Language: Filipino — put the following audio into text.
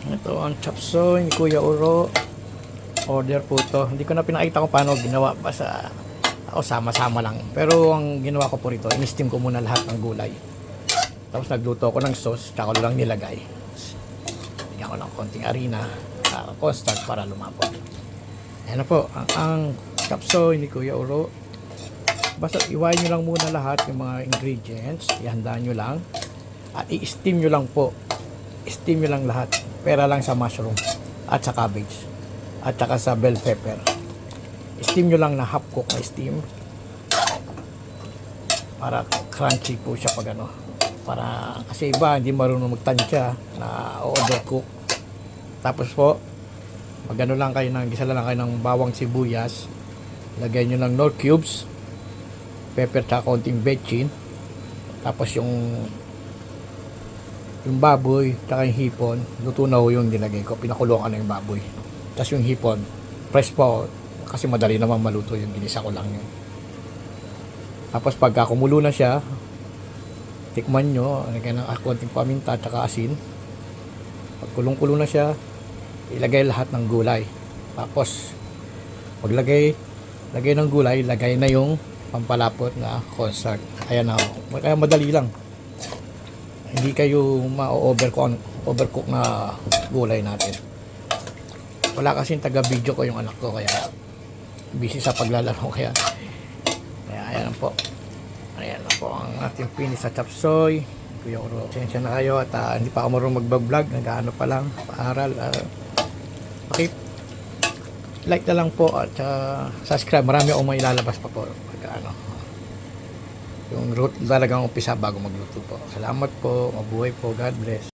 Ito ang chop suey ni Kuya Uro. Order po to. Hindi ko na pinakita kung paano ginawa. Basta ako sama-sama lang. Pero ang ginawa ko po rito, in-steam ko muna lahat ng gulay. Tapos nagluto ako ng sauce, tsaka ko lang nilagay. Bigyan ko ng konting harina, cornstarch para lumapot. Ayan na po, ang chop suey ni Kuya Uro. Basta iwain nyo lang muna lahat yung mga ingredients. Ihandaan nyo lang. At i-steam nyo lang po. Steam nyo lang lahat. Pera lang sa mushroom at sa cabbage at saka sa bell pepper. Steam nyo lang na half cook na steam para crunchy po siya pag ano. Para kasi iba hindi marunong magtansya na overcook. Tapos po pag ano lang kayo ng gisa lang kayo ng bawang sibuyas, lagay nyo ng nor cubes, pepper tsaka konting bechin. Tapos yung baboy, tsaka yung hipon, luto na ho yung nilagay ko. Pinakulungan na yung baboy. Tapos yung hipon, fresh po. Kasi madali naman maluto yung ginisa ko lang yun. Tapos pagka kumulo na siya, tikman nyo, lagay ng konting paminta, tsaka asin. Pag kulong-kulo na siya, ilagay lahat ng gulay. Tapos, lagay ng gulay, lagay na yung pampalapot na cornstarch. Ayan na ho. Kaya madali lang. Hindi kayo ma-overcook na gulay natin. Wala kasing taga-video ko yung anak ko, kaya busy sa paglalaro, kaya ayan po. Ayan na po ang ating finish sa chop suey. Kuya Uro, pasensya na kayo at hindi pa ako marunong mag-vlog, nag-ano pa lang, paaral. Okay, like na lang po at subscribe. Marami akong may ilalabas pa po pagka yung root talagang umpisa bago magluto po. Salamat po, mabuhay po, God bless.